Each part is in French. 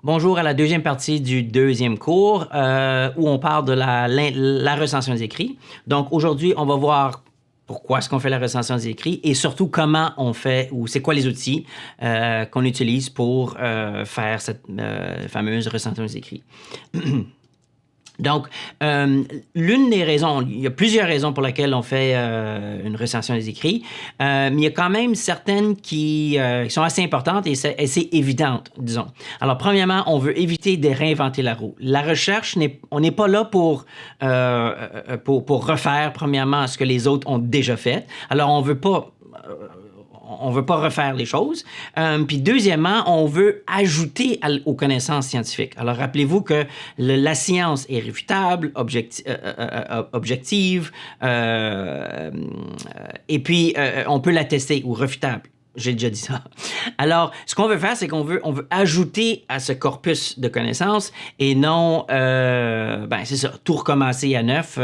Bonjour à la deuxième partie du deuxième cours où on parle de la recension des écrits. Donc aujourd'hui, on va voir pourquoi est-ce qu'on fait la recension des écrits et surtout comment on fait ou c'est quoi les outils qu'on utilise pour faire cette fameuse recension des écrits. Donc, l'une des raisons, il y a plusieurs raisons pour lesquelles on fait une recension des écrits, mais il y a quand même certaines qui sont assez importantes et assez évidentes, disons. Alors, premièrement, on veut éviter de réinventer la roue. La recherche, on n'est pas là pour refaire, premièrement, ce que les autres ont déjà fait. Alors, on veut pas refaire les choses. Puis deuxièmement, on veut ajouter aux connaissances scientifiques. Alors, rappelez-vous que la science est réfutable, objective, et puis on peut la tester ou réfutable. J'ai déjà dit ça. Alors, ce qu'on veut faire, c'est qu'on veut ajouter à ce corpus de connaissances et non, c'est ça, tout recommencer à neuf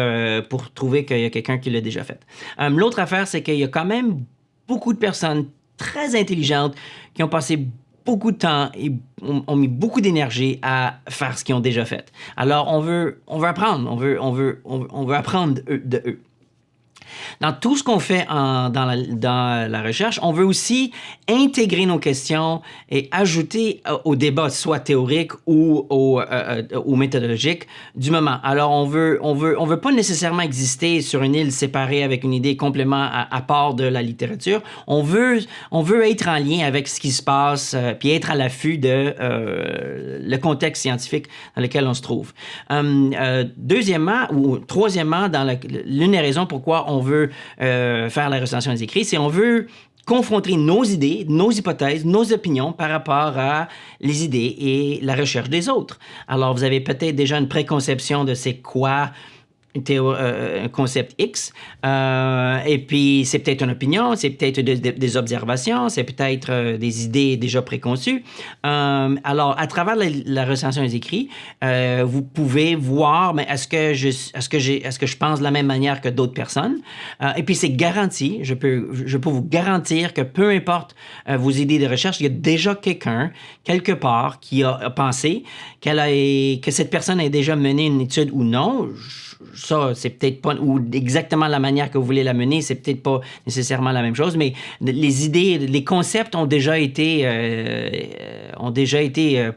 pour trouver qu'il y a quelqu'un qui l'a déjà fait. L'autre affaire, c'est qu'il y a quand même beaucoup de personnes très intelligentes qui ont passé beaucoup de temps et ont mis beaucoup d'énergie à faire ce qu'ils ont déjà fait. Alors, on veut apprendre, on veut apprendre de eux. Dans tout ce qu'on fait dans la recherche, on veut aussi intégrer nos questions et ajouter au débat, soit théorique ou méthodologique, du moment. Alors, on veut pas nécessairement exister sur une île séparée avec une idée complètement à part de la littérature. On veut être en lien avec ce qui se passe, puis être à l'affût de le contexte scientifique dans lequel on se trouve. Deuxièmement, ou troisièmement, l'une des raisons pourquoi on veut faire la recension des écrits, c'est on veut confronter nos idées, nos hypothèses, nos opinions par rapport à les idées et la recherche des autres. Alors, vous avez peut-être déjà une préconception de c'est quoi un concept X, et puis c'est peut-être une opinion, c'est peut-être des observations, c'est peut-être des idées déjà préconçues. Alors, à travers la recension des écrits, vous pouvez voir, mais est-ce que je pense de la même manière que d'autres personnes? Et puis c'est garanti, je peux vous garantir que peu importe vos idées de recherche, il y a déjà quelqu'un, quelque part, qui a pensé que cette personne a déjà mené une étude ou non. Ça, c'est peut-être pas, ou exactement la manière que vous voulez la mener, c'est peut-être pas nécessairement la même chose, mais les idées, les concepts ont déjà été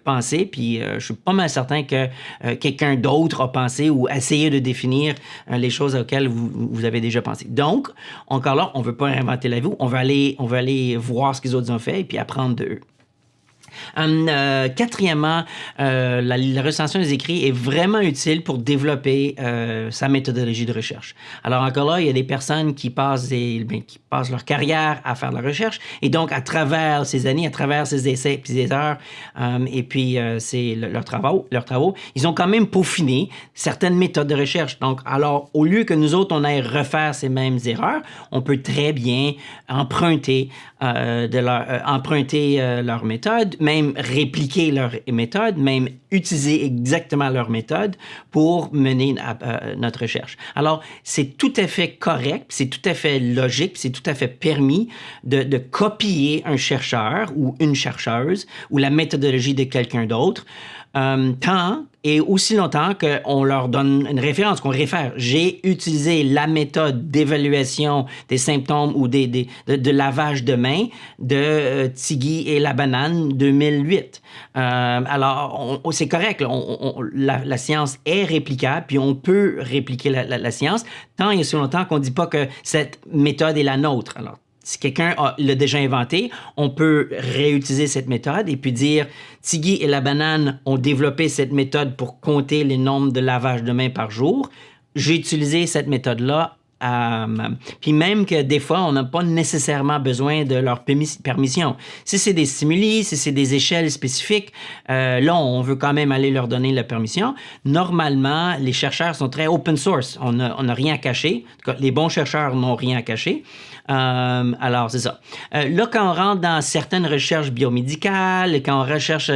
pensés, puis je suis pas mal certain que quelqu'un d'autre a pensé ou essayé de définir les choses auxquelles vous avez déjà pensé. Donc, encore là, on veut pas inventer la roue, on veut aller voir ce que les autres ont fait et puis apprendre d'eux. Quatrièmement, la recension des écrits est vraiment utile pour développer sa méthodologie de recherche. Alors encore là, il y a des personnes qui passent leur carrière à faire de la recherche et donc à travers ces années, à travers ces essais puis ces heures et puis leurs travaux, ils ont quand même peaufiné certaines méthodes de recherche. Donc alors, au lieu que nous autres, on aille refaire ces mêmes erreurs, on peut très bien emprunter leur méthode, même répliquer leur méthode, même utiliser exactement leur méthode pour mener notre recherche. Alors, c'est tout à fait correct, c'est tout à fait logique, c'est tout à fait permis de copier un chercheur ou une chercheuse ou la méthodologie de quelqu'un d'autre, tant et aussi longtemps qu'on leur donne une référence, qu'on réfère. J'ai utilisé la méthode d'évaluation des symptômes ou de lavage de main de Tigui et la banane 2008. Alors, c'est correct. La science est réplicable, puis on peut répliquer la science, tant et aussi longtemps qu'on ne dit pas que cette méthode est la nôtre. Alors, si quelqu'un l'a déjà inventé, on peut réutiliser cette méthode et puis dire Tigui et la banane ont développé cette méthode pour compter les nombres de lavages de mains par jour. J'ai utilisé cette méthode-là. Puis même que des fois, on n'a pas nécessairement besoin de leur permission. Si c'est des stimuli, si c'est des échelles spécifiques, là, on veut quand même aller leur donner la permission. Normalement, les chercheurs sont très open source. On n'a rien à cacher. En tout cas, les bons chercheurs n'ont rien à cacher. Alors, c'est ça. Là, quand on rentre dans certaines recherches biomédicales, quand on recherche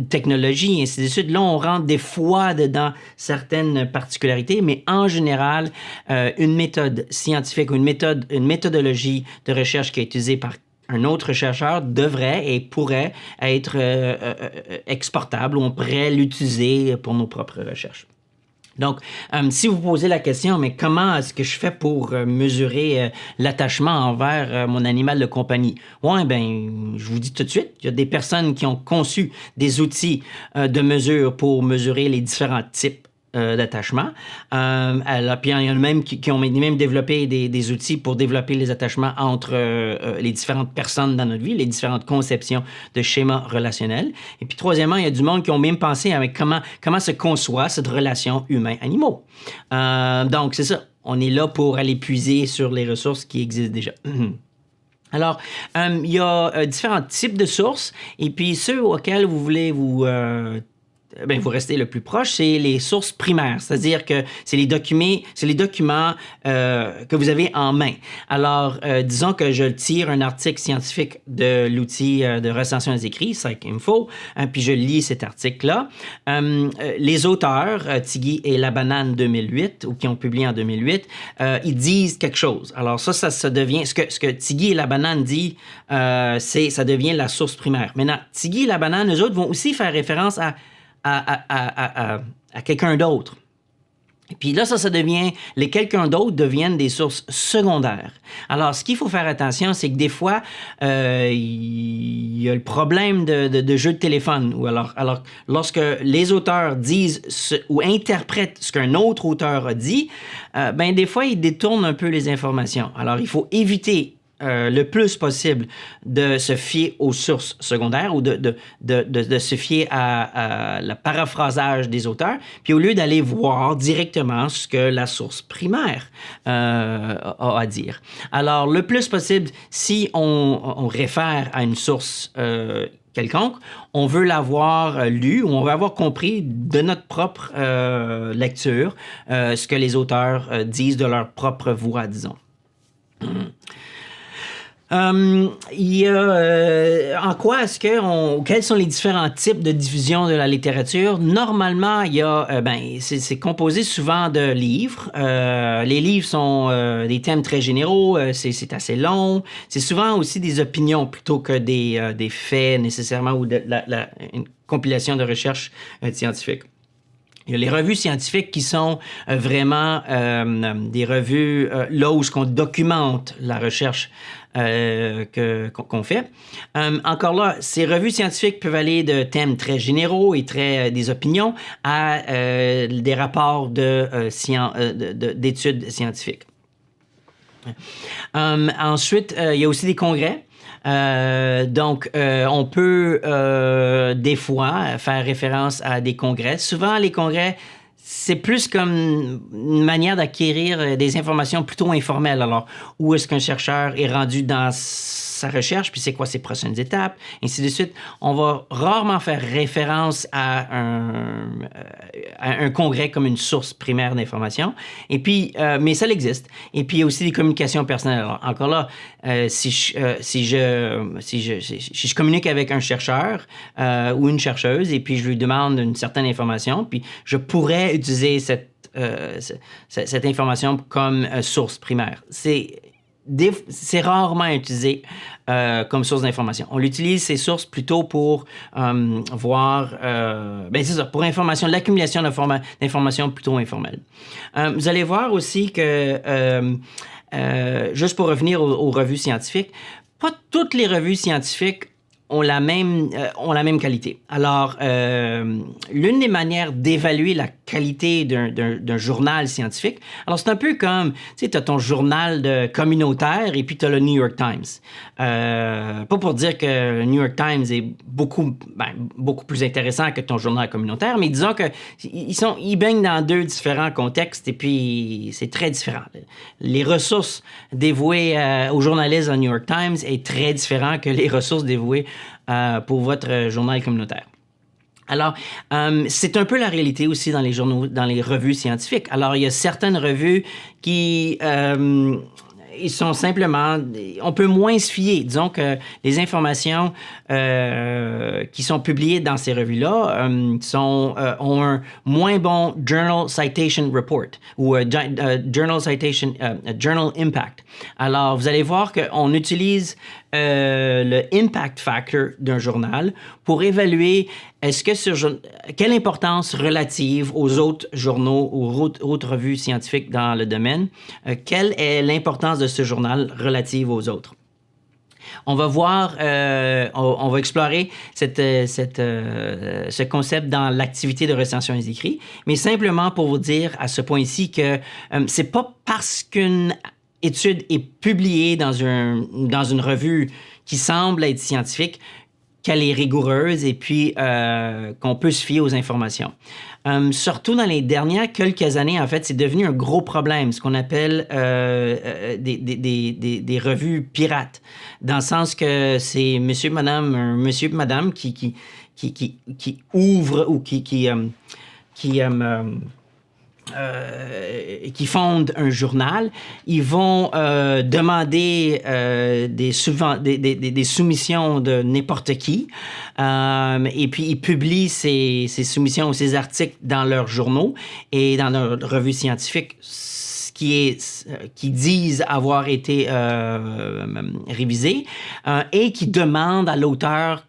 technologie, et ainsi de suite, là, on rentre des fois dans certaines particularités, mais en général, une méthode scientifique ou une méthodologie de recherche qui est utilisée par un autre chercheur devrait et pourrait être exportable, ou on pourrait l'utiliser pour nos propres recherches. Donc, si vous posez la question, mais comment est-ce que je fais pour mesurer l'attachement envers mon animal de compagnie? Ouais, ben, je vous dis tout de suite, il y a des personnes qui ont conçu des outils de mesure pour mesurer les différents types d'attachement. Puis il y en a même qui ont même développé des outils pour développer les attachements entre les différentes personnes dans notre vie, les différentes conceptions de schémas relationnels. Et puis troisièmement, il y a du monde qui ont même pensé avec comment se conçoit cette relation humain-animaux. Donc c'est ça, on est là pour aller puiser sur les ressources qui existent déjà. Alors, il y a différents types de sources, et puis ceux auxquels vous voulez vous restez le plus proche, c'est les sources primaires, c'est-à-dire que c'est les documents que vous avez en main. Alors, disons que je tire un article scientifique de l'outil de recension des écrits, PsycInfo, puis je lis cet article-là. Les auteurs, Tigui et Labanan 2008, ou qui ont publié en 2008, ils disent quelque chose. Alors ça devient, ce que Tigui et Labanan dit, ça devient la source primaire. Maintenant, Tigui et Labanan, eux autres, vont aussi faire référence à quelqu'un d'autre. Et puis là, ça devient, les quelqu'un d'autre deviennent des sources secondaires. Alors, ce qu'il faut faire attention, c'est que des fois, il y a le problème de jeu de téléphone. Ou alors, lorsque les auteurs disent ou interprètent ce qu'un autre auteur a dit, des fois, ils détournent un peu les informations. Alors, il faut éviter le plus possible de se fier aux sources secondaires ou de se fier à le paraphrasage des auteurs, puis au lieu d'aller voir directement ce que la source primaire a à dire. Alors, le plus possible, si on réfère à une source quelconque, on veut l'avoir lu ou on veut avoir compris de notre propre lecture ce que les auteurs disent de leur propre voix, disons. Il y a, en quoi est-ce que quels sont les différents types de diffusion de la littérature? Normalement, il y a, c'est composé souvent de livres. Les livres sont des thèmes très généraux, c'est assez long. C'est souvent aussi des opinions plutôt que des faits nécessairement ou une compilation de recherches scientifiques. Il y a les revues scientifiques qui sont vraiment des revues là où on documente la recherche qu'on fait. Encore là, ces revues scientifiques peuvent aller de thèmes très généraux et des opinions à des rapports d'études scientifiques. Ensuite, il y a aussi des congrès. Donc, on peut des fois faire référence à des congrès. Souvent, les congrès, c'est plus comme une manière d'acquérir des informations plutôt informelles. Alors, où est-ce qu'un chercheur est rendu dans sa recherche, puis c'est quoi ses prochaines étapes, ainsi de suite. On va rarement faire référence à un congrès comme une source primaire d'information. Et puis, mais ça existe. Et puis, il y a aussi des communications personnelles. Alors, encore là, si je communique avec un chercheur ou une chercheuse et puis je lui demande une certaine information, puis je pourrais utiliser cette information comme source primaire. C'est rarement utilisé comme source d'information. On utilise ces sources plutôt pour voir, c'est ça, pour information, l'accumulation d'informations plutôt informelles. Vous allez voir aussi que, juste pour revenir aux revues scientifiques, pas toutes les revues scientifiques ont la même qualité. Alors, l'une des manières d'évaluer la qualité d'un journal scientifique, alors c'est un peu comme, tu sais, tu as ton journal communautaire et puis tu as le New York Times. Pas pour dire que le New York Times est beaucoup plus intéressant que ton journal communautaire, mais disons que ils baignent dans deux différents contextes et puis c'est très différent. Les ressources dévouées aux journalistes du New York Times est très différent que les ressources dévouées pour votre journal communautaire. Alors, c'est un peu la réalité aussi dans les journaux, dans les revues scientifiques. Alors, il y a certaines revues qui ils sont simplement... On peut moins se fier. Disons que les informations qui sont publiées dans ces revues-là ont un moins bon Journal Citation Report ou Journal Citation Journal Impact. Alors, vous allez voir qu'on utilise le impact factor d'un journal pour évaluer quelle importance relative aux autres journaux ou autres revues scientifiques dans le domaine, quelle est l'importance de ce journal relative aux autres. On va voir, on va explorer ce concept dans l'activité de recension des écrits, mais simplement pour vous dire à ce point-ci que c'est pas parce qu'une étude est publiée dans une revue qui semble être scientifique qu'elle est rigoureuse et puis qu'on peut se fier aux informations. Surtout dans les dernières quelques années, en fait, c'est devenu un gros problème, ce qu'on appelle des revues pirates, dans le sens que c'est monsieur, madame qui ouvre ou qui fondent un journal, ils vont demander des soumissions de n'importe qui, et puis ils publient ces soumissions ou ces articles dans leurs journaux et dans leurs revues scientifiques, qui disent avoir été révisés et qui demandent à l'auteur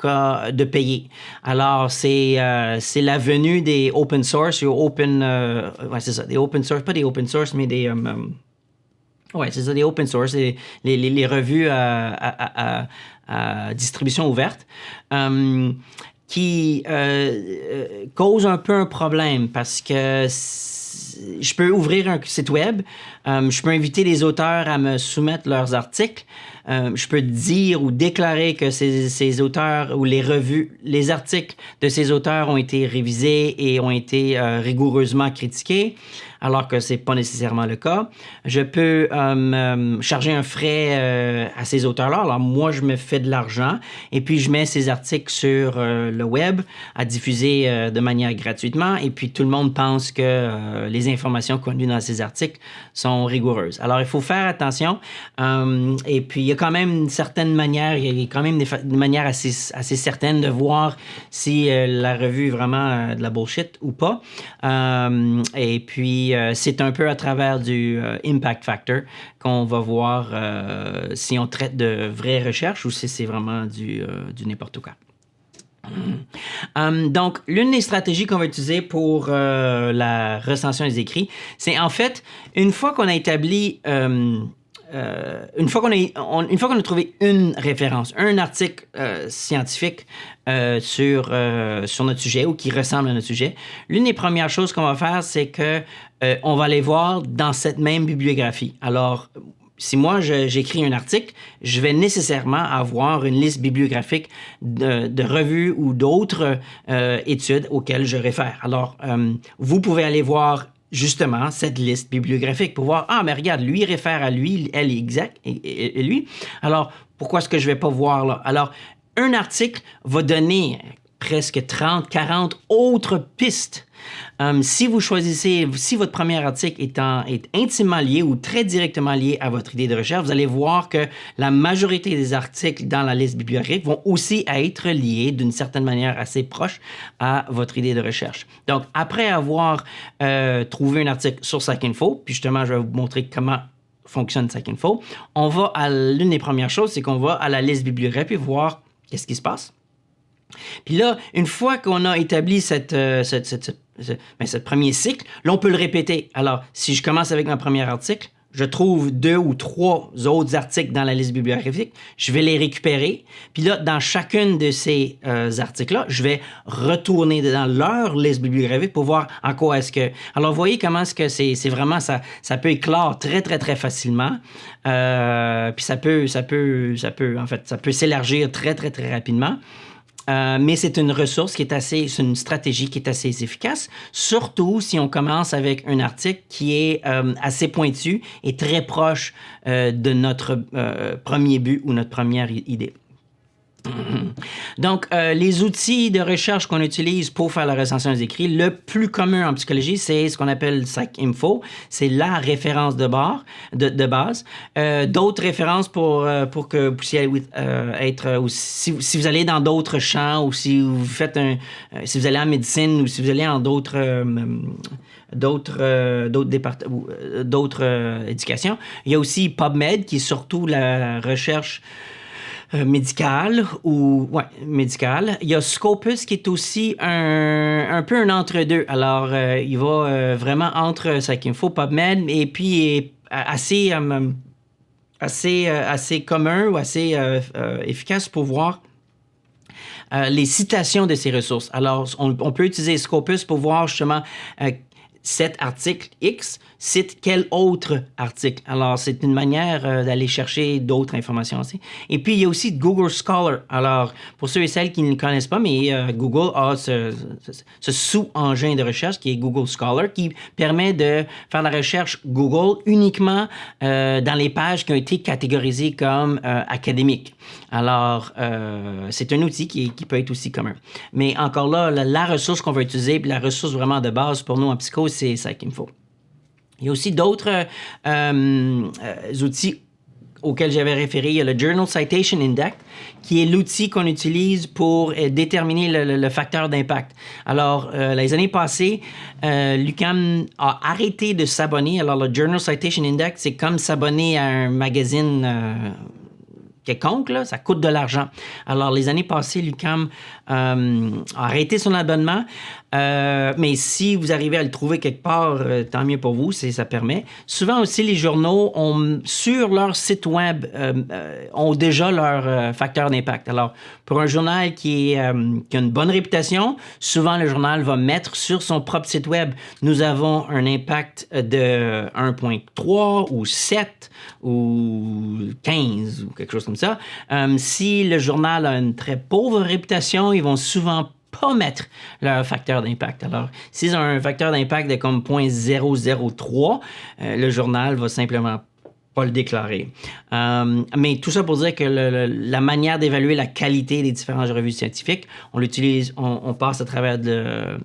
de payer. Alors, c'est la venue des open source ou c'est ça, des open source, pas des open source, mais des... c'est ça, des open source, les revues à distribution ouverte, qui causent un peu un problème parce que je peux ouvrir un site web, je peux inviter les auteurs à me soumettre leurs articles, je peux dire ou déclarer que ces auteurs ou les articles de ces auteurs ont été révisés et ont été rigoureusement critiqués, alors que c'est pas nécessairement le cas. Je peux charger un frais à ces auteurs-là. Alors moi, je me fais de l'argent et puis je mets ces articles sur le web à diffuser de manière gratuitement et puis tout le monde pense que les informations contenues dans ces articles sont rigoureuses. Alors, il faut faire attention et puis il y a quand même une certaine manière, il y a quand même des manières assez certaines de voir si la revue est vraiment de la bullshit ou pas. Et puis, c'est un peu à travers du impact factor qu'on va voir si on traite de vraies recherches ou si c'est vraiment du n'importe quoi. Donc, l'une des stratégies qu'on va utiliser pour la recension des écrits, c'est en fait, une fois qu'on a établi... une fois qu'on a trouvé une référence, un article scientifique sur notre sujet ou qui ressemble à notre sujet, l'une des premières choses qu'on va faire, c'est que on va aller voir dans cette même bibliographie. Alors, si moi, j'écris un article, je vais nécessairement avoir une liste bibliographique de revues ou d'autres études auxquelles je réfère. Alors, vous pouvez aller voir justement cette liste bibliographique pour voir, mais regarde, lui il réfère à lui, elle est exact, et lui. Alors, pourquoi est-ce que je ne vais pas voir là? Alors, un article va donner presque 30, 40 autres pistes. Si votre premier article est intimement lié ou très directement lié à votre idée de recherche, vous allez voir que la majorité des articles dans la liste bibliographique vont aussi être liés d'une certaine manière assez proche à votre idée de recherche. Donc, après avoir trouvé un article sur PsycInfo, puis justement, je vais vous montrer comment fonctionne PsycInfo, l'une des premières choses, c'est qu'on va à la liste bibliographique voir qu'est-ce qui se passe. Puis là, une fois qu'on a établi ce premier cycle, là, on peut le répéter. Alors, si je commence avec mon premier article, je trouve 2 ou 3 autres articles dans la liste bibliographique, je vais les récupérer. Puis là, dans chacune de ces articles-là, je vais retourner dans leur liste bibliographique pour voir en quoi est-ce que... Alors, vous voyez comment est-ce que c'est vraiment... Ça peut éclore très, très, très facilement. Puis ça peut s'élargir très, très, très rapidement. Mais c'est une ressource c'est une stratégie qui est assez efficace, surtout si on commence avec un article qui est assez pointu et très proche de notre premier but ou notre première idée. Donc, les outils de recherche qu'on utilise pour faire la recension des écrits, le plus commun en psychologie, c'est ce qu'on appelle PsycInfo. C'est la référence de base. D'autres références pour que vous puissiez être... Ou si vous allez dans d'autres champs ou si vous faites si vous allez en médecine ou si vous allez en d'autres éducations. Il y a aussi PubMed qui est surtout la recherche médical ou ouais, médical. Il y a Scopus qui est aussi un peu un entre-deux. Alors, il va vraiment entre PsycInfo, PubMed et puis est assez commun ou assez efficace pour voir les citations de ces ressources. Alors, on peut utiliser Scopus pour voir justement cet article X cite quel autre article. Alors, c'est une manière d'aller chercher d'autres informations aussi. Et puis, il y a aussi Google Scholar. Alors, pour ceux et celles qui ne le connaissent pas, mais Google a ce sous-engin de recherche qui est Google Scholar qui permet de faire la recherche Google uniquement dans les pages qui ont été catégorisées comme académiques. Alors, c'est un outil qui peut être aussi commun. Mais encore là, la ressource qu'on va utiliser, puis la ressource vraiment de base pour nous en psycho, c'est PsycInfo. Il y a aussi d'autres outils auquel j'avais référé. Il y a le Journal Citation Index, qui est l'outil qu'on utilise pour déterminer le facteur d'impact. Alors, les années passées, l'UQAM a arrêté de s'abonner. Alors, le Journal Citation Index, c'est comme s'abonner à un magazine quelconque, là, ça coûte de l'argent. Alors, les années passées, l'UQAM a arrêté son abonnement, mais si vous arrivez à le trouver quelque part, tant mieux pour vous, ça permet. Souvent aussi, les journaux, sur leur site web, ont déjà leur facteur d'impact. Alors, pour un journal qui a une bonne réputation, souvent le journal va mettre sur son propre site web, nous avons un impact de 1,3 ou 7 ou 15 ou quelque chose comme ça. Si le journal a une très pauvre réputation, ils vont souvent pas mettre leur facteur d'impact. Alors, s'ils ont un facteur d'impact de comme 0,003, le journal va simplement pas le déclarer. Mais tout ça pour dire que la manière d'évaluer la qualité des différentes revues scientifiques, on l'utilise, on passe à travers le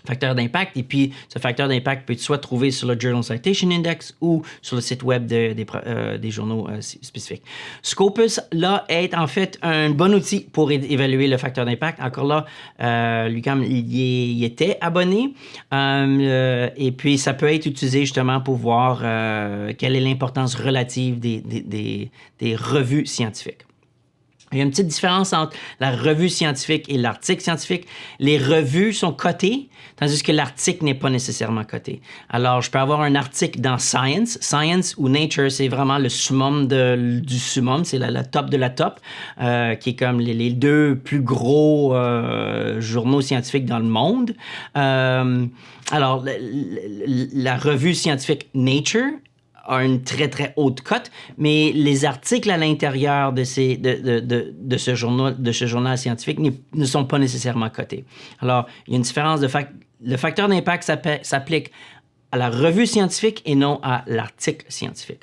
facteur d'impact, et puis ce facteur d'impact peut être soit trouvé sur le Journal Citation Index ou sur le site web des journaux spécifiques. Scopus, là, est en fait un bon outil pour évaluer le facteur d'impact. Encore là, l'UQAM y était abonné, et puis ça peut être utilisé justement pour voir quelle est l'importance relative des revues scientifiques. Il y a une petite différence entre la revue scientifique et l'article scientifique. Les revues sont cotées, tandis que l'article n'est pas nécessairement coté. Alors, je peux avoir un article dans Science. Science ou Nature, c'est vraiment le summum du summum, c'est la top de la top, qui est comme les deux plus gros journaux scientifiques dans le monde. Alors, la revue scientifique Nature a une très, très haute cote, mais les articles à l'intérieur de ce journal scientifique ne sont pas nécessairement cotés. Alors, il y a une différence le facteur d'impact s'applique à la revue scientifique et non à l'article scientifique.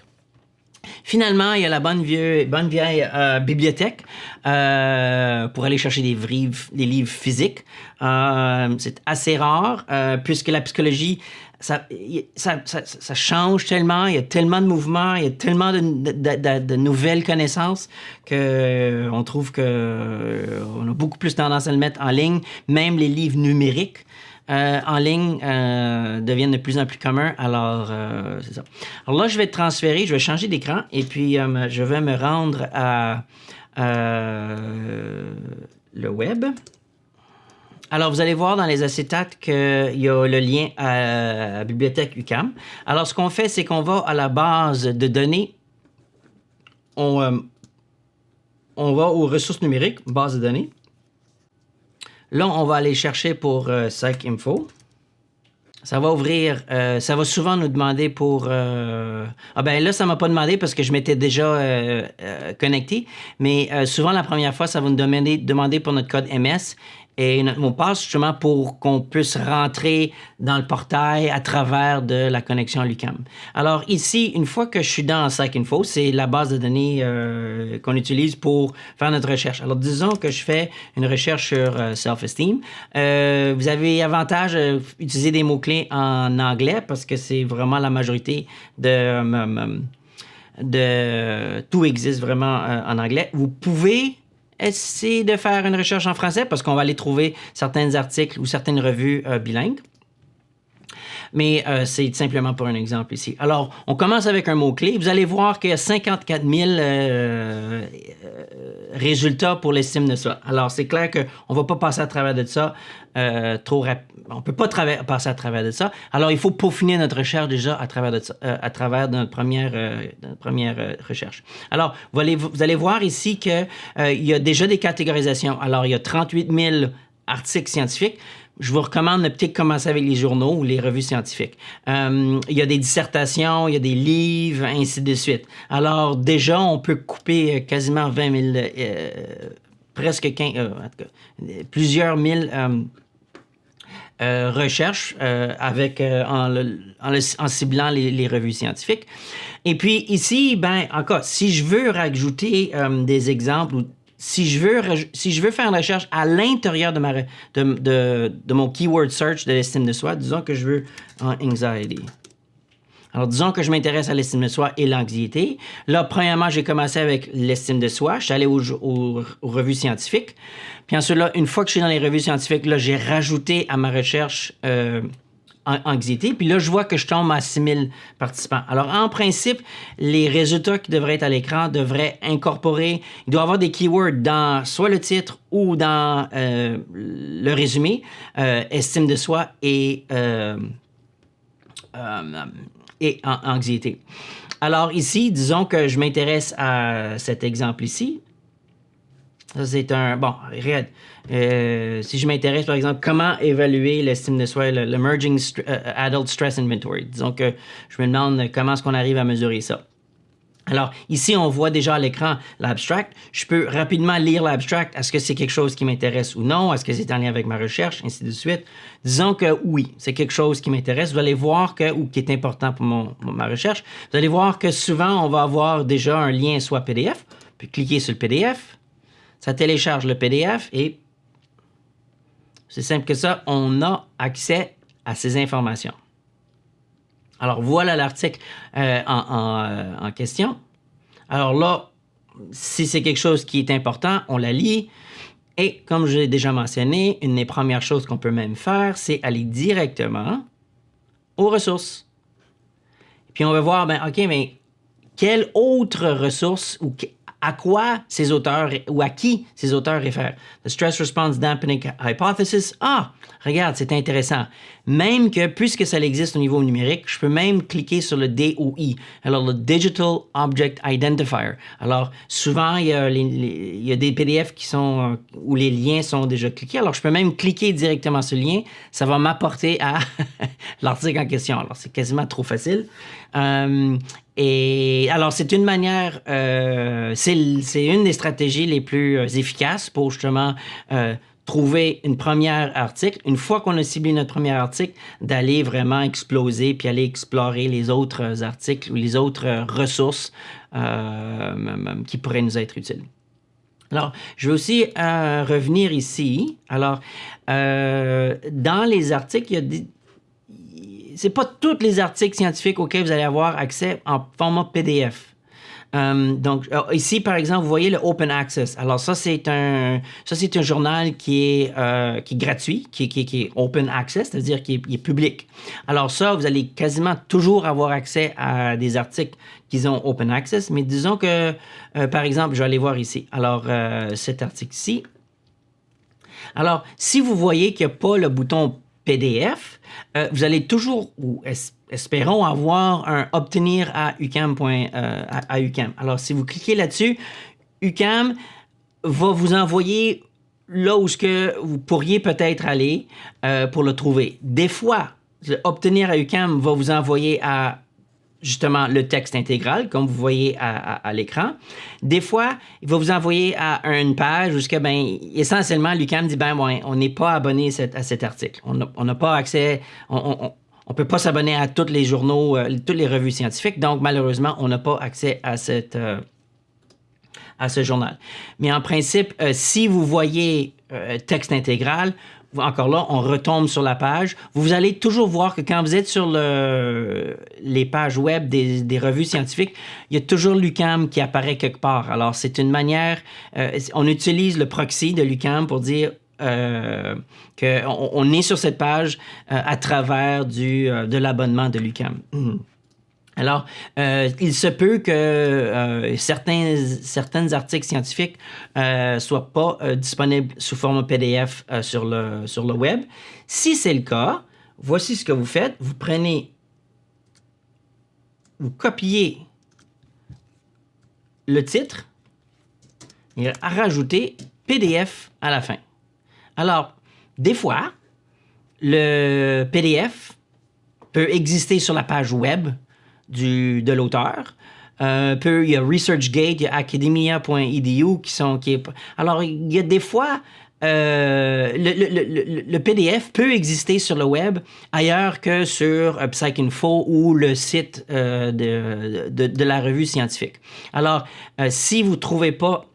Finalement, il y a la bonne vieille bibliothèque pour aller chercher des livres physiques. C'est assez rare, puisque la psychologie, ça change tellement, il y a tellement de mouvements, il y a tellement de nouvelles connaissances qu'on trouve qu'on a beaucoup plus tendance à le mettre en ligne. Même les livres numériques en ligne deviennent de plus en plus communs. Alors, c'est ça. Alors là, je vais transférer, je vais changer d'écran et puis je vais me rendre à le web. Alors, vous allez voir dans les acétates qu'il y a le lien à la bibliothèque UQAM. Alors, ce qu'on fait, c'est qu'on va à la base de données. On va aux ressources numériques, base de données. Là, on va aller chercher pour PsycInfo. Ça va ouvrir, ça va souvent nous demander pour... Ah ben là, ça ne m'a pas demandé parce que je m'étais déjà connecté, mais souvent, la première fois, ça va nous demander pour notre code MS et notre mot de passe, justement, pour qu'on puisse rentrer dans le portail à travers de la connexion à l'UQAM. Alors ici, une fois que je suis dans PsycInfo, c'est la base de données qu'on utilise pour faire notre recherche. Alors disons que je fais une recherche sur self-esteem. Vous avez avantage d'utiliser des mots-clés en anglais parce que c'est vraiment la majorité de tout existe vraiment en anglais. Vous pouvez essayer de faire une recherche en français parce qu'on va aller trouver certains articles ou certaines revues bilingues. mais c'est simplement pour un exemple ici. Alors, on commence avec un mot-clé. Vous allez voir qu'il y a 54 000 résultats pour l'estime de soi. Alors, c'est clair qu'on ne va pas passer à travers de ça trop rapidement. On ne peut pas passer à travers de ça. Alors, il faut peaufiner notre recherche déjà à travers de notre première recherche. Alors, vous allez voir ici qu'il y a déjà des catégorisations. Alors, il y a 38 000 articles scientifiques. Je vous recommande de peut-être commencer avec les journaux ou les revues scientifiques. Il y a des dissertations, il y a des livres, ainsi de suite. Alors, déjà, on peut couper quasiment 20 000, presque 15, en tout cas, plusieurs mille recherches en ciblant les revues scientifiques. Et puis ici, ben encore, si je veux rajouter des exemples ou si je veux faire une recherche à l'intérieur de mon keyword search de l'estime de soi, disons que je veux en anxiety. Alors, disons que je m'intéresse à l'estime de soi et l'anxiété. Là, premièrement, j'ai commencé avec l'estime de soi. Je suis allé aux revues scientifiques. Puis ensuite, là, une fois que je suis dans les revues scientifiques, là, j'ai rajouté à ma recherche anxiété. Puis là, je vois que je tombe à 6000 participants. Alors, en principe, les résultats qui devraient être à l'écran devraient incorporer... Il doit y avoir des keywords dans soit le titre ou dans le résumé, estime de soi et anxiété. Alors ici, disons que je m'intéresse à cet exemple ici. Ça, c'est un... Bon, regarde. Si je m'intéresse, par exemple, comment évaluer l'estime de soi, l'Emerging Adult Stress Inventory. Disons que je me demande comment est-ce qu'on arrive à mesurer ça. Alors, ici, on voit déjà à l'écran l'abstract. Je peux rapidement lire l'abstract. Est-ce que c'est quelque chose qui m'intéresse ou non? Est-ce que c'est en lien avec ma recherche? Ainsi de suite. Disons que oui, c'est quelque chose qui m'intéresse. Vous allez voir ou qui est important pour ma recherche. Vous allez voir que souvent, on va avoir déjà un lien soit PDF. Puis cliquer sur le PDF. Ça télécharge le PDF et c'est simple que ça, on a accès à ces informations. Alors, voilà l'article en question. Alors là, si c'est quelque chose qui est important, on la lit. Et comme je l'ai déjà mentionné, une des premières choses qu'on peut même faire, c'est aller directement aux ressources. Puis on va voir, OK, mais quelle autre ressource ou à quoi ces auteurs ou à qui ces auteurs réfèrent. The Stress Response Dampening Hypothesis. Ah, regarde, c'est intéressant. Même que, puisque ça existe au niveau numérique, je peux même cliquer sur le DOI. Alors, le Digital Object Identifier. Alors, souvent, il y a des PDF qui sont, où les liens sont déjà cliqués. Alors, je peux même cliquer directement sur le lien. Ça va m'apporter à l'article en question. Alors, c'est quasiment trop facile. Et alors, c'est une manière, c'est une des stratégies les plus efficaces pour justement trouver une première article. Une fois qu'on a ciblé notre premier article, d'aller vraiment exploser puis aller explorer les autres articles ou les autres ressources qui pourraient nous être utiles. Alors, je vais aussi revenir ici. Alors, dans les articles, il y a c'est pas tous les articles scientifiques auxquels vous allez avoir accès en format PDF. Donc, ici, par exemple, vous voyez le Open Access. Alors, ça, c'est un journal qui est gratuit, qui est Open Access, c'est-à-dire qui est public. Alors, ça, vous allez quasiment toujours avoir accès à des articles qui ont Open Access. Mais disons que, par exemple, je vais aller voir ici. Alors, cet article-ci. Alors, si vous voyez qu'il n'y a pas le bouton PDF, vous allez toujours, ou espérons avoir un obtenir à UQAM. Alors, si vous cliquez là-dessus, UQAM va vous envoyer là où vous pourriez peut-être aller pour le trouver. Des fois, obtenir à UQAM va vous envoyer à justement le texte intégral, comme vous voyez à l'écran. Des fois, il va vous envoyer à une page où essentiellement, l'UQAM dit, on n'est pas abonné à cet article. On n'a pas accès, on ne peut pas s'abonner à tous les journaux, toutes les revues scientifiques, donc malheureusement, on n'a pas accès à ce journal. Mais en principe, si vous voyez texte intégral, encore là, on retombe sur la page. Vous allez toujours voir que quand vous êtes sur les pages web des revues scientifiques, il y a toujours l'UQAM qui apparaît quelque part. Alors, c'est une manière... on utilise le proxy de l'UQAM pour dire on est sur cette page à travers de l'abonnement de l'UQAM. Alors, il se peut que certains articles scientifiques soient pas disponibles sous format PDF sur le web. Si c'est le cas, voici ce que vous faites. Vous copiez le titre et rajoutez PDF à la fin. Alors, des fois, le PDF peut exister sur la page web de l'auteur. Il y a ResearchGate, il y a academia.edu alors, il y a des fois, le PDF peut exister sur le web ailleurs que sur PsycInfo ou le site de la revue scientifique. Alors, si vous ne trouvez pas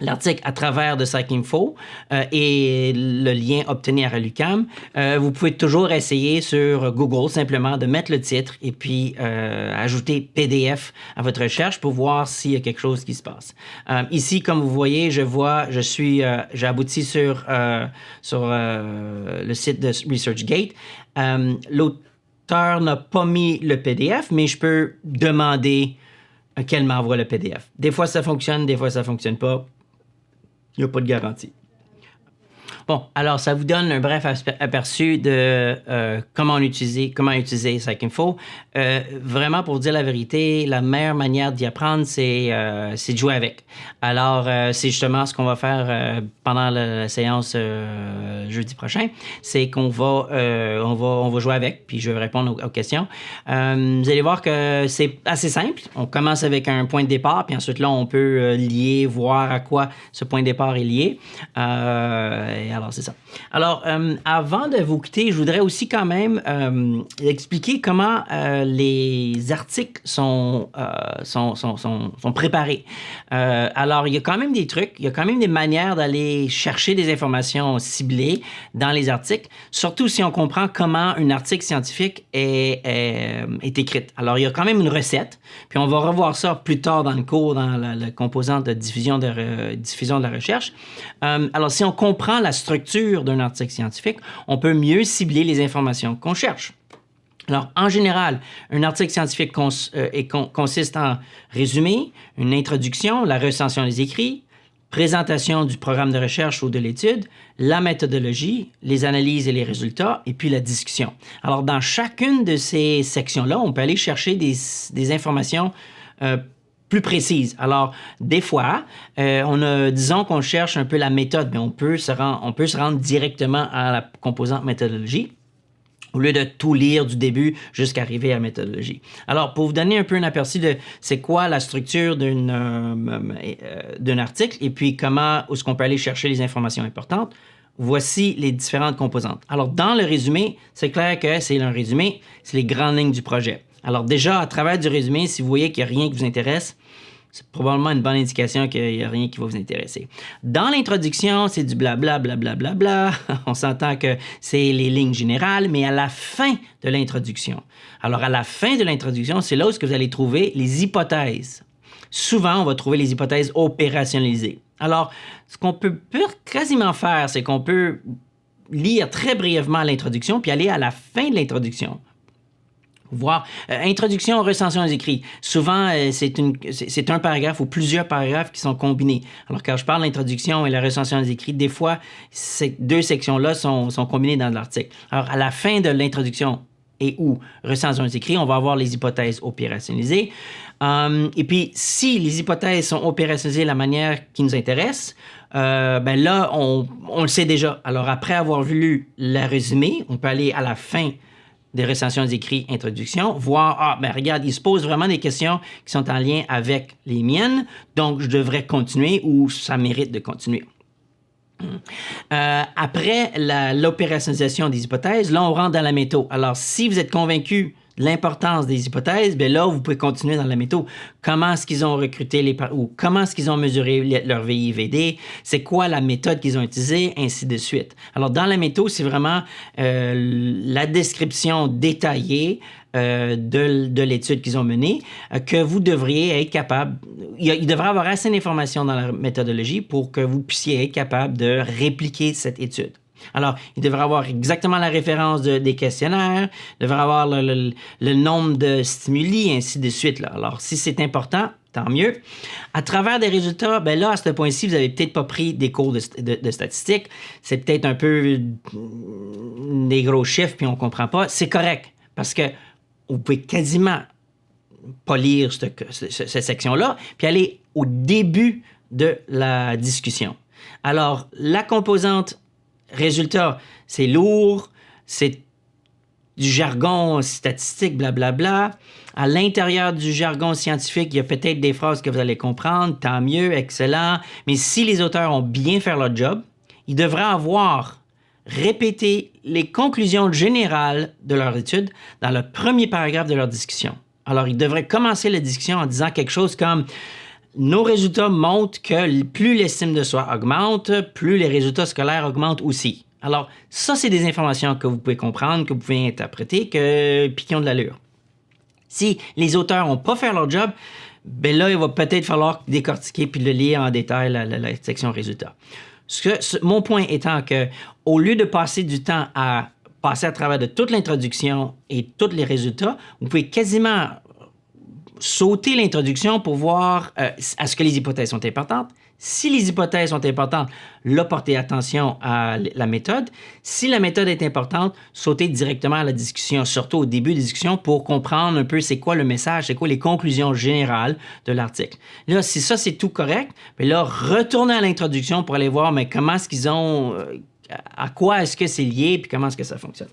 l'article à travers de PsycInfo et le lien obtenu à l'UQAM, vous pouvez toujours essayer sur Google simplement de mettre le titre et puis ajouter PDF à votre recherche pour voir s'il y a quelque chose qui se passe. Ici, comme vous voyez, j'ai abouti sur le site de ResearchGate. L'auteur n'a pas mis le PDF, mais je peux demander qu'elle m'envoie le PDF. Des fois, ça fonctionne, des fois, ça ne fonctionne pas. Il n'y a pas de garantie. Bon, alors ça vous donne un bref aperçu de comment utiliser PsycInfo. Vraiment, pour dire la vérité, la meilleure manière d'y apprendre, c'est de jouer avec. Alors, c'est justement ce qu'on va faire pendant la séance jeudi prochain. C'est qu'on va jouer avec, puis je vais répondre aux questions. Vous allez voir que c'est assez simple. On commence avec un point de départ, puis ensuite, là, on peut voir à quoi ce point de départ est lié. Alors, c'est ça. Alors, avant de vous quitter, je voudrais aussi quand même expliquer comment les articles sont préparés. Alors, il y a quand même des trucs, il y a quand même des manières d'aller chercher des informations ciblées dans les articles, surtout si on comprend comment un article scientifique est écrite. Alors, il y a quand même une recette, puis on va revoir ça plus tard dans le cours, dans la composante de diffusion de la recherche. Alors, si on comprend la structure d'un article scientifique, on peut mieux cibler les informations qu'on cherche. Alors, en général, un article scientifique consiste en résumé, une introduction, la recension des écrits, présentation du programme de recherche ou de l'étude, la méthodologie, les analyses et les résultats, et puis la discussion. Alors, dans chacune de ces sections-là, on peut aller chercher des informations plus précises. Alors, des fois, disons qu'on cherche un peu la méthode, mais on peut se rendre directement à la composante méthodologie au lieu de tout lire du début jusqu'à arriver à la méthodologie. Alors, pour vous donner un peu un aperçu de c'est quoi la structure d'un article et puis où est-ce qu'on peut aller chercher les informations importantes, voici les différentes composantes. Alors, dans le résumé, c'est clair que c'est un résumé, c'est les grandes lignes du projet. Alors déjà, à travers du résumé, si vous voyez qu'il n'y a rien qui vous intéresse, c'est probablement une bonne indication qu'il n'y a rien qui va vous intéresser. Dans l'introduction, c'est du blabla, blabla, blabla. On s'entend que c'est les lignes générales, mais à la fin de l'introduction. Alors, à la fin de l'introduction, c'est là où vous allez trouver les hypothèses. Souvent, on va trouver les hypothèses opérationnalisées. Alors, ce qu'on peut quasiment faire, c'est qu'on peut lire très brièvement l'introduction, puis aller à la fin de l'introduction. Voir introduction, recension des écrits. Souvent, c'est un paragraphe ou plusieurs paragraphes qui sont combinés. Alors, quand je parle d'introduction et la recension des écrits, des fois, ces deux sections-là sont combinées dans l'article. Alors, à la fin de l'introduction et ou recension des écrits, on va avoir les hypothèses opérationnalisées. Et puis, si les hypothèses sont opérationnalisées de la manière qui nous intéresse, là, on le sait déjà. Alors, après avoir lu le résumé, on peut aller à la fin des recensions d'écrits, introduction, voir, regarde, il se pose vraiment des questions qui sont en lien avec les miennes, donc je devrais continuer ou ça mérite de continuer. Après l'opérationnalisation des hypothèses, là, on rentre dans la méthode. Alors, si vous êtes convaincu de l'importance des hypothèses, bien là, vous pouvez continuer dans la méthode. Comment est-ce qu'ils ont recruté ou comment est-ce qu'ils ont mesuré leur VIVD? C'est quoi la méthode qu'ils ont utilisée? Ainsi de suite. Alors, dans la méthode, c'est vraiment la description détaillée de l'étude qu'ils ont menée, que vous devriez être capable, il devrait y avoir assez d'informations dans la méthodologie pour que vous puissiez être capable de répliquer cette étude. Alors, il devrait avoir exactement la référence des questionnaires, il devrait avoir le nombre de stimuli, ainsi de suite. Là. Alors, si c'est important, tant mieux. À travers des résultats, ben là, à ce point-ci, vous n'avez peut-être pas pris des cours de statistiques. C'est peut-être un peu des gros chiffres, puis on ne comprend pas. C'est correct, parce que vous pouvez quasiment pas lire cette section-là, puis aller au début de la discussion. Alors, la composante résultat, c'est lourd, c'est du jargon statistique, blablabla. À l'intérieur du jargon scientifique, il y a peut-être des phrases que vous allez comprendre, tant mieux, excellent. Mais si les auteurs ont bien fait leur job, ils devraient avoir répéter les conclusions générales de leur étude dans le premier paragraphe de leur discussion. Alors, ils devraient commencer la discussion en disant quelque chose comme « Nos résultats montrent que plus l'estime de soi augmente, plus les résultats scolaires augmentent aussi. » Alors, ça, c'est des informations que vous pouvez comprendre, que vous pouvez interpréter, puis qui ont de l'allure. Si les auteurs n'ont pas fait leur job, ben là, il va peut-être falloir décortiquer puis le lire en détail la section résultats. Mon point étant que, au lieu de passer du temps à passer à travers de toute l'introduction et tous les résultats, vous pouvez quasiment sauter l'introduction pour voir est-ce que les hypothèses sont importantes. Si les hypothèses sont importantes, là, portez attention à la méthode. Si la méthode est importante, sautez directement à la discussion, surtout au début des discussions, pour comprendre un peu c'est quoi le message, c'est quoi les conclusions générales de l'article. Là, si ça, c'est tout correct, mais là, retournez à l'introduction pour aller voir mais comment est-ce qu'ils ont, à quoi est-ce que c'est lié, puis comment est-ce que ça fonctionne.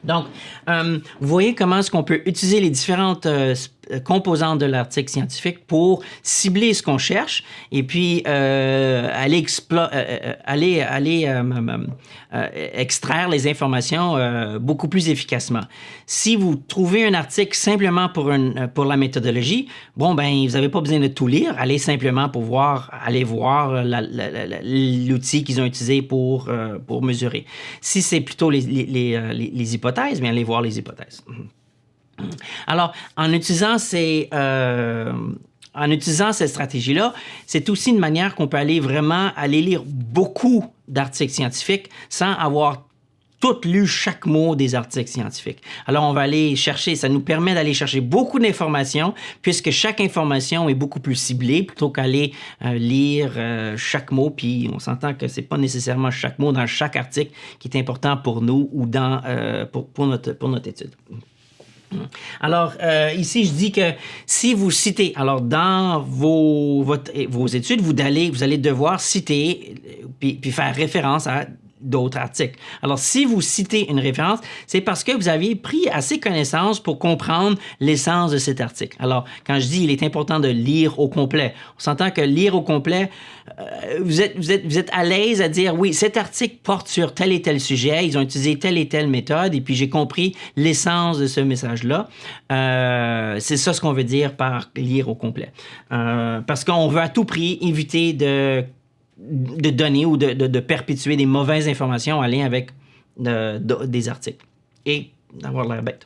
Donc, vous voyez comment est-ce qu'on peut utiliser les différentes composantes de l'article scientifique pour cibler ce qu'on cherche et puis aller extraire les informations beaucoup plus efficacement. Si vous trouvez un article simplement pour la méthodologie, bon, ben vous n'avez pas besoin de tout lire. Allez simplement aller voir l'outil qu'ils ont utilisé pour mesurer. Si c'est plutôt les hypothèses, bien allez voir les hypothèses. Alors, en utilisant cette stratégie-là, c'est aussi une manière qu'on peut aller lire beaucoup d'articles scientifiques sans avoir tout lu chaque mot des articles scientifiques. Alors, on va aller chercher, ça nous permet d'aller chercher beaucoup d'informations puisque chaque information est beaucoup plus ciblée plutôt qu'aller lire chaque mot. Puis, on s'entend que c'est pas nécessairement chaque mot dans chaque article qui est important pour nous ou pour notre étude. Alors, ici, je dis que si vous citez, alors dans vos études, vous allez devoir citer puis faire référence à d'autres articles. Alors, si vous citez une référence, c'est parce que vous avez pris assez connaissance pour comprendre l'essence de cet article. Alors, quand je dis il est important de lire au complet, on s'entend que lire au complet, vous êtes à l'aise à dire oui, cet article porte sur tel et tel sujet, ils ont utilisé telle et telle méthode, et puis j'ai compris l'essence de ce message-là. C'est ça ce qu'on veut dire par lire au complet. Parce qu'on veut à tout prix éviter de donner ou de perpétuer des mauvaises informations en lien avec des articles et d'avoir l'air bête.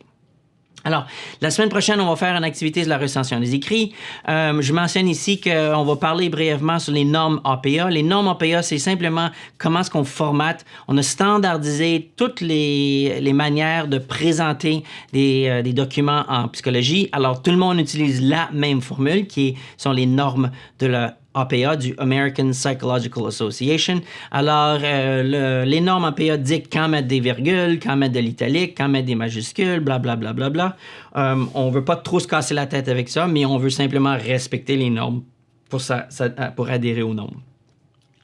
Alors, la semaine prochaine, on va faire une activité sur la recension des écrits. Je mentionne ici qu'on va parler brièvement sur les normes APA. Les normes APA, c'est simplement comment est-ce qu'on formate. On a standardisé toutes les manières de présenter des documents en psychologie. Alors, tout le monde utilise la même formule qui sont les normes de la APA, du American Psychological Association. Alors, les normes APA dictent quand mettre des virgules, quand mettre de l'italique, quand mettre des majuscules, blablabla. Bla, bla, bla. On ne veut pas trop se casser la tête avec ça, mais on veut simplement respecter les normes pour adhérer aux normes.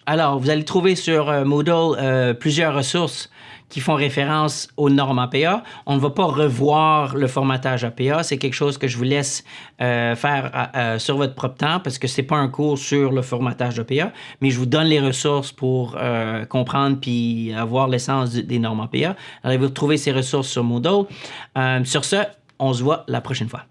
Alors, vous allez trouver sur Moodle plusieurs ressources qui font référence aux normes APA. On ne va pas revoir le formatage APA. C'est quelque chose que je vous laisse faire sur votre propre temps parce que ce n'est pas un cours sur le formatage APA, mais je vous donne les ressources pour comprendre puis avoir l'essence des normes APA. Alors, vous trouvez ces ressources sur Moodle. Sur ce, On se voit la prochaine fois.